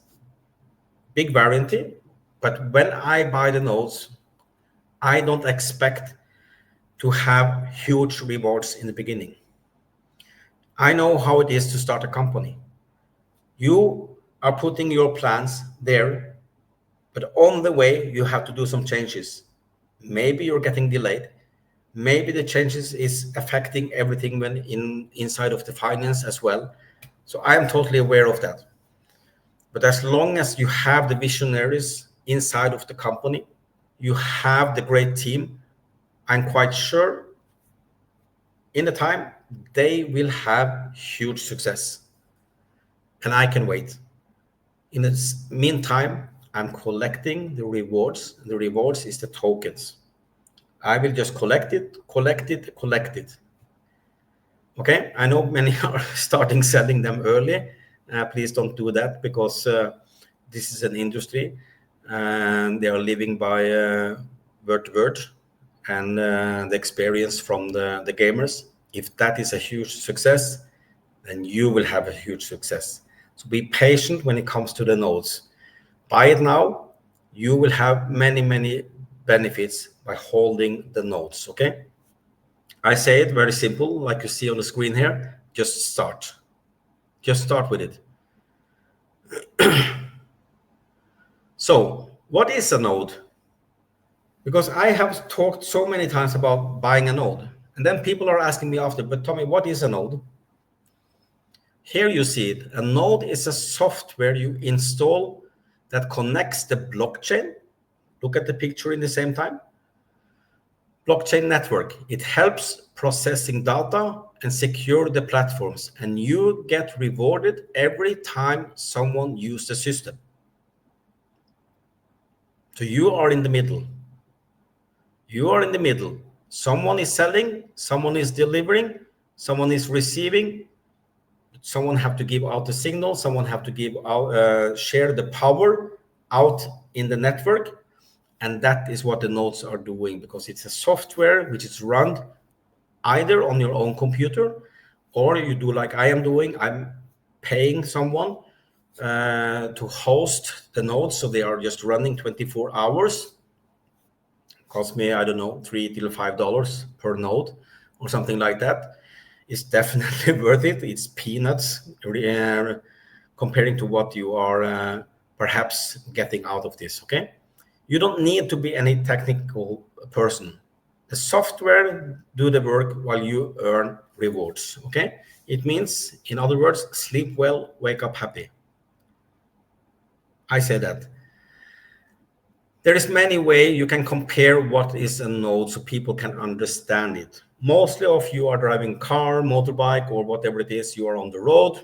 Big variety, but when I buy the nodes, I don't expect to have huge rewards in the beginning. I know how it is to start a company. You are putting your plans there, but on the way, you have to do some changes. Maybe you're getting delayed. Maybe the changes is affecting everything when inside of the finance as well. So I am totally aware of that. But as long as you have the visionaries inside of the company, you have the great team, I'm quite sure in the time they will have huge success. And I can wait. In the meantime, I'm collecting the rewards. The rewards is the tokens. I will just collect it. Okay, I know many are starting selling them early. Please don't do that, because this is an industry and they are living by word to word and the experience from the gamers. If that is a huge success, then you will have a huge success. So be patient when it comes to the nodes. Buy it now. You will have many, many benefits by holding the nodes. Okay. I say it very simple, like you see on the screen here. Just start. Just start with it. So, what is a node? Because I have talked so many times about buying a node, and then people are asking me after, but Tommy, what is a node? Here you see it. A node is a software you install that connects the blockchain. Look at the picture in the same time. Blockchain network. It helps processing data and secure the platforms, and you get rewarded every time someone uses the system. So you are in the middle. You are in the middle. Someone is selling, someone is delivering, someone is receiving. Someone have to give out the signal. Someone have to give out, share the power out in the network, and that is what the nodes are doing, because it's a software which is run either on your own computer, or you do like I am doing. I'm paying someone to host the nodes, so they are just running 24 hours. Cost me, I don't know, $3 to $5 per node or something like that. It's definitely worth it. It's peanuts comparing to what you are perhaps getting out of this. Okay, you don't need to be any technical person. The software do the work while you earn rewards. Okay, it means, in other words, sleep well, wake up happy. I say that. There is many ways you can compare what is a node so people can understand it. Mostly of you are driving car, motorbike, or whatever it is, you are on the road.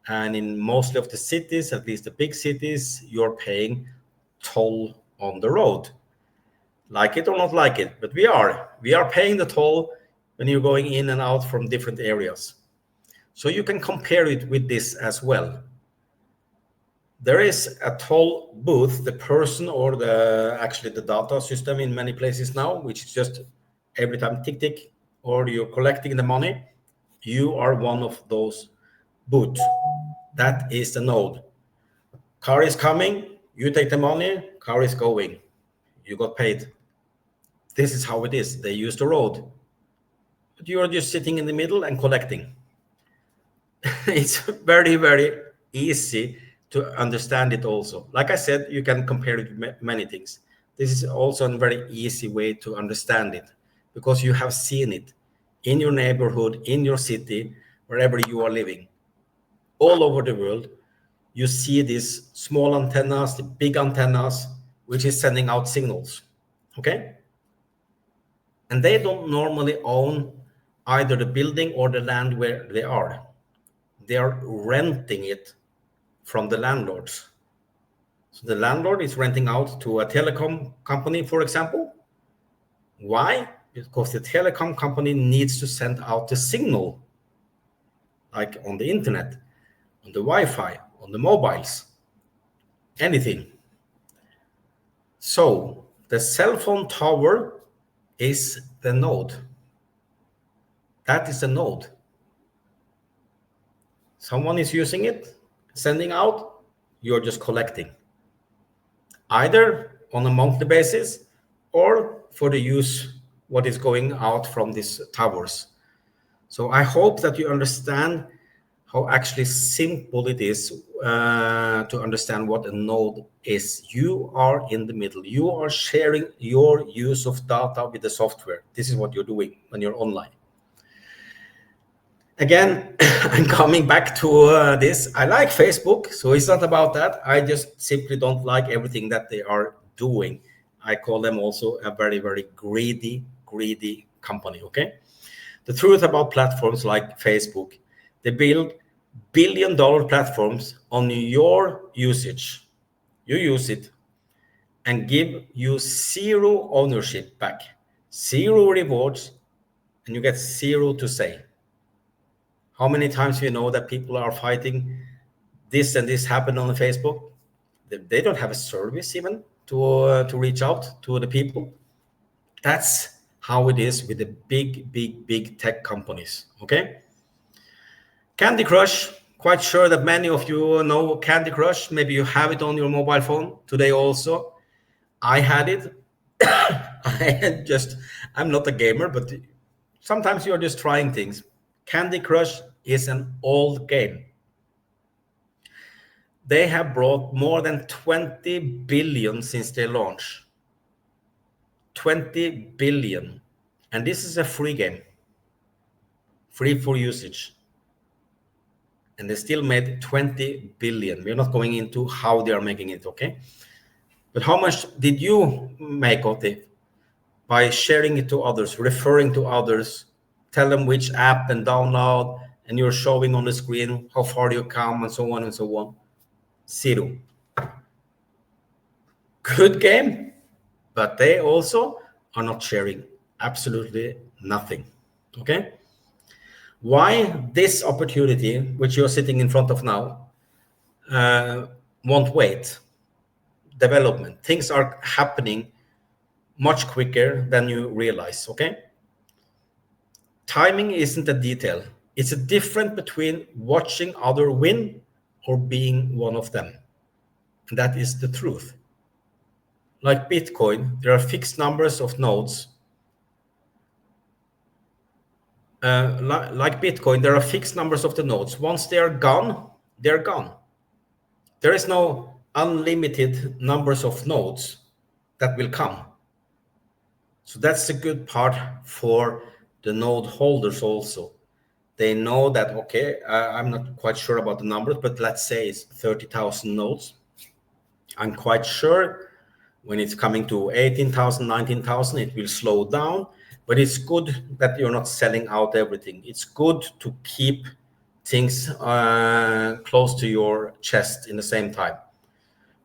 And in mostly of the cities, at least the big cities, you're paying toll on the road. Like it or not like it, but we are paying the toll when you're going in and out from different areas. So you can compare it with this as well. There is a toll booth, the person or actually the data system in many places now, which is just every time tick tick, or you're collecting the money, you are one of those booths. That is the node. Car is coming, you take the money, car is going, you got paid. This is how it is. They use the road, but you are just sitting in the middle and collecting. It's very, very easy to understand it also. Like I said, you can compare it with many things. This is also a very easy way to understand it, because you have seen it in your neighborhood, in your city, wherever you are living. All over the world, you see these small antennas, the big antennas, which is sending out signals. Okay? And they don't normally own either the building or the land where they are. They are renting it from the landlords. So the landlord is renting out to a telecom company, for example. Why? Because the telecom company needs to send out the signal, like on the internet, on the Wi-Fi, on the mobiles, anything. So the cell phone tower is the node. That is the node. Someone is using it, sending out, you're just collecting. Either on a monthly basis or for the use what is going out from these towers. So I hope that you understand how actually simple it is to understand what a node is. You are in the middle. You are sharing your use of data with the software. This is what you're doing when you're online. Again, I'm coming back to this. I like Facebook, so it's not about that. I just simply don't like everything that they are doing. I call them also a very, very greedy company, okay? The truth about platforms like Facebook, they build billion-dollar platforms on your usage. You use it and give you zero ownership back, zero rewards, and you get zero to say. How many times you know that people are fighting this and this happened on the Facebook? They don't have a service even to reach out to the people. That's how it is with the big tech companies. Okay. Candy Crush. Quite sure that many of you know Candy Crush. Maybe you have it on your mobile phone today also. I had it. I'm not a gamer, but sometimes you're just trying things. Candy Crush is an old game. They have brought more than 20 billion since their launch. 20 billion. And this is a free game. Free for usage. And they still made 20 billion. We're not going into how they are making it, okay? But how much did you make of it? By sharing it to others, referring to others, tell them which app and download, and you're showing on the screen how far you come and so on and so on. Zero. Good game, but they also are not sharing absolutely nothing. Okay? Why this opportunity, which you're sitting in front of now, won't wait? Development. Things are happening much quicker than you realize. Okay? Timing isn't a detail. It's a difference between watching other win or being one of them. And that is the truth. Like Bitcoin, there are fixed numbers of nodes. Like Bitcoin, there are fixed numbers of the nodes. Once they are gone, they're gone. There is no unlimited numbers of nodes that will come. So that's the good part for the node holders also. They know that, okay, I'm not quite sure about the numbers, but let's say it's 30,000 nodes. I'm quite sure when it's coming to 18,000, 19,000, it will slow down. But it's good that you're not selling out everything. It's good to keep things close to your chest in the same time,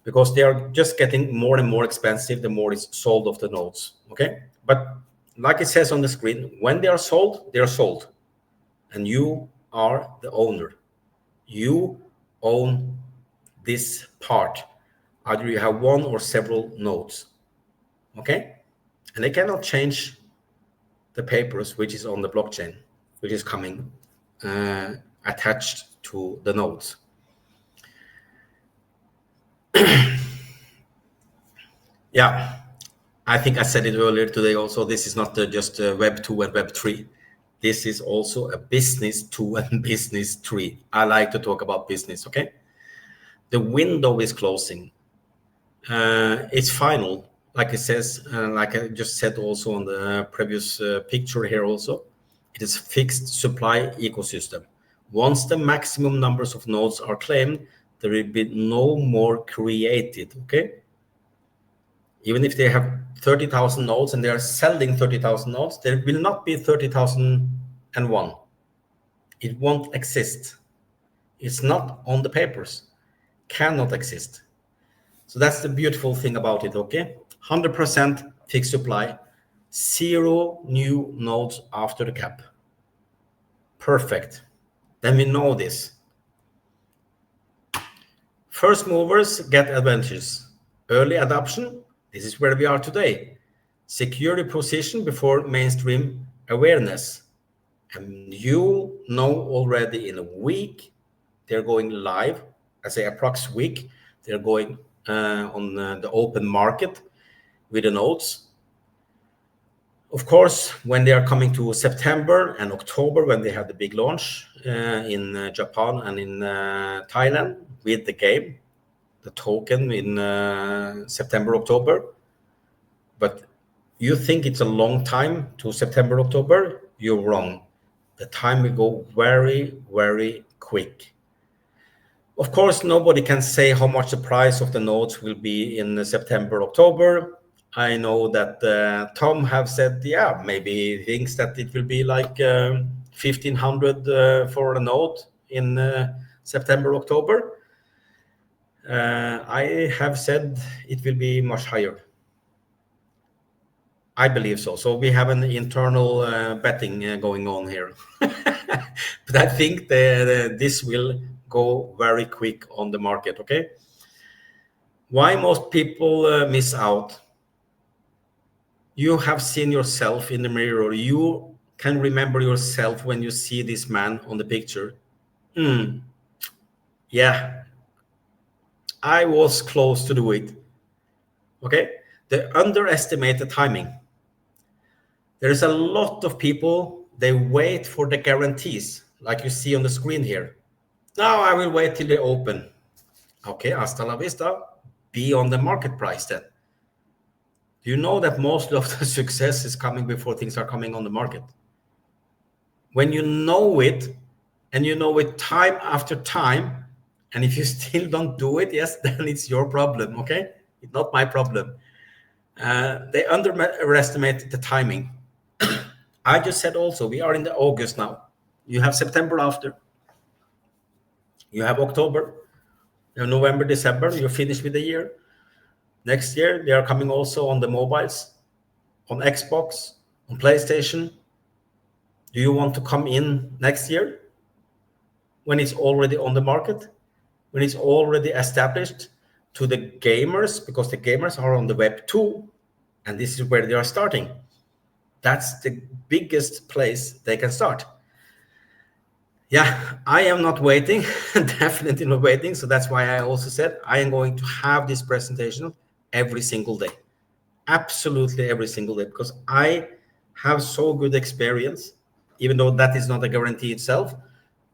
because they are just getting more and more expensive the more it's sold of the nodes. Okay, but like it says on the screen, when they are sold, and you are the owner. You own this part. Either you have one or several nodes. Okay, and they cannot change the papers which is on the blockchain, which is coming attached to the nodes. Yeah, I think I said it earlier today also. This is not just Web 2 and Web 3. This is also a business 2 and business 3. I like to talk about business, okay? The window is closing. It's final, like it says, like I just said also on the previous picture here also. It is fixed supply ecosystem. Once the maximum numbers of nodes are claimed, there will be no more created, okay? Even if they have 30,000 nodes and they are selling 30,000 nodes, there will not be 30,001. It won't exist. It's not on the papers. Cannot exist. So that's the beautiful thing about it, okay? 100% fixed supply, 0 new nodes after the cap. Perfect. Then we know this. First movers get advantages. Early adoption, this is where we are today. Secure position before mainstream awareness. And you know already in a week, they're going live. I say approx week, they're going on the open market with the nodes. Of course, when they are coming to September and October, when they have the big launch in Japan and in Thailand with the game, the token in September, October. But you think it's a long time to September, October? You're wrong. The time will go very, very quick. Of course, nobody can say how much the price of the notes will be in September, October. I know that Tom have said, yeah, maybe he thinks that it will be like 1,500 for a note in September, October. I have said it will be much higher. I believe so. So we have an internal betting going on here. But I think this will go very quick on the market, okay? Why most people miss out? You have seen yourself in the mirror. You can remember yourself when you see this man on the picture. Yeah, I was close to do it. Okay? They underestimate the timing. There's a lot of people, they wait for the guarantees, like you see on the screen here. Now I will wait till they open. Okay, hasta la vista. Be on the market price then. Do you know that most of the success is coming before things are coming on the market? When you know it, and you know it time after time, and if you still don't do it, yes, then it's your problem, okay? It's not my problem. They underestimate the timing. I just said also, we are in the August now. You have September after. You have October. You have November, December. You're finished with the year. Next year, they are coming also on the mobiles, on Xbox, on PlayStation. Do you want to come in next year when it's already on the market, when it's already established to the gamers, because the gamers are on the web too, and this is where they are starting. That's the biggest place they can start. Yeah, I am not waiting, definitely not waiting. So that's why I also said I am going to have this presentation every single day. Absolutely every single day, because I have so good experience, even though that is not a guarantee itself,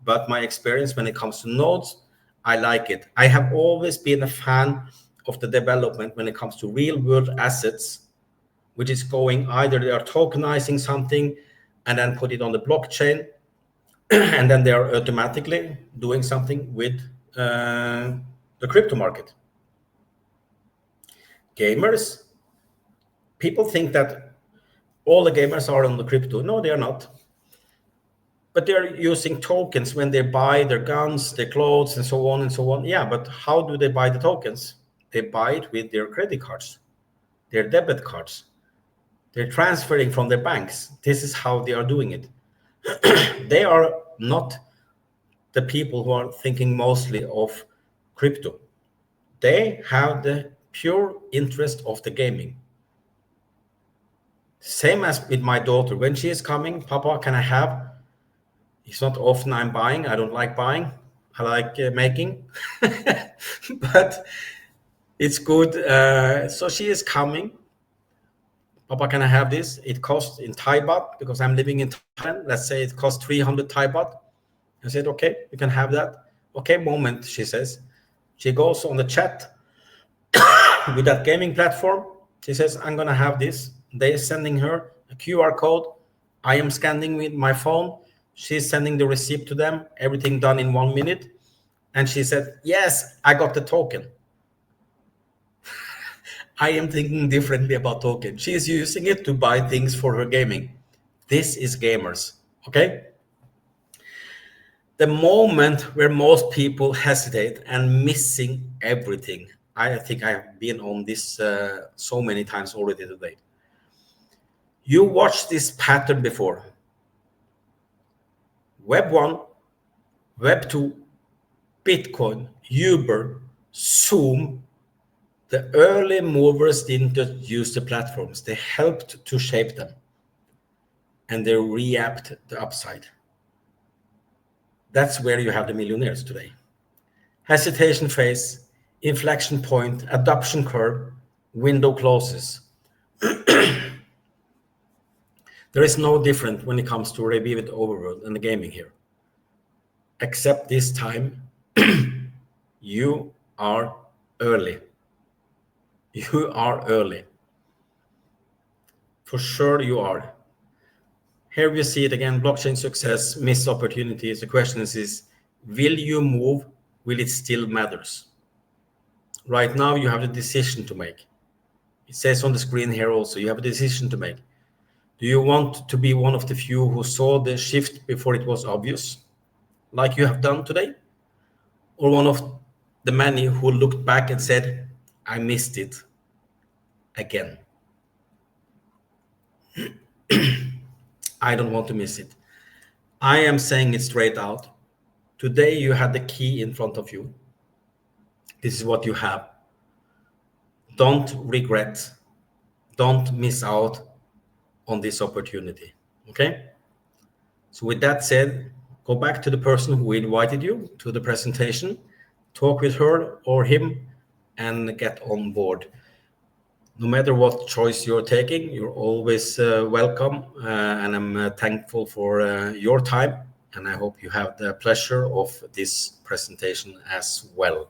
but my experience when it comes to nodes, I like it. I have always been a fan of the development when it comes to real world assets, which is going either they are tokenizing something and then put it on the blockchain, and then they are automatically doing something with the crypto market. Gamers, people think that all the gamers are on the crypto. No, they are not. But they're using tokens when they buy their guns, their clothes, and so on and so on. Yeah, but how do they buy the tokens? They buy it with their credit cards, their debit cards. They're transferring from their banks. This is how they are doing it. They are not the people who are thinking mostly of crypto. They have the pure interest of the gaming. Same as with my daughter. When she is coming, Papa, can I have? It's not often I'm buying. I don't like buying. I like making. But it's good. So she is coming. Papa, can I have this? It costs in Thai baht because I'm living in Thailand. Let's say it costs 300 Thai baht. I said, okay, you can have that. Okay, moment, she says. She goes on the chat with that gaming platform. She says, I'm going to have this. They're sending her a QR code. I am scanning with my phone. She's sending the receipt to them. Everything done in 1 minute. And she said, yes, I got the token. I am thinking differently about token. She is using it to buy things for her gaming. This is gamers, okay? The moment where most people hesitate and missing everything. I think I have been on this so many times already today. You watched this pattern before. Web 1, Web 2, Bitcoin, Uber, Zoom. The early movers didn't just use the platforms. They helped to shape them. And they reaped the upside. That's where you have the millionaires today. Hesitation phase, inflection point, adoption curve, window closes. There is no different when it comes to Revive It Overworld and the gaming here. Except this time, you are early. You are early. For sure you are. Here we see it again, blockchain success, missed opportunities. The question is, will you move? Will it still matters? Right now you have a decision to make. It says on the screen here also, you have a decision to make. Do you want to be one of the few who saw the shift before it was obvious, like you have done today? Or one of the many who looked back and said, I missed it again? I don't want to miss it. I am saying it straight out. Today you had the key in front of you. This is what you have. Don't regret. Don't miss out on this opportunity. Okay? So with that said, go back to the person who invited you to the presentation, talk with her or him, and get on board. No matter what choice you're taking, you're always welcome, and I'm thankful for your time, and I hope you have the pleasure of this presentation as well.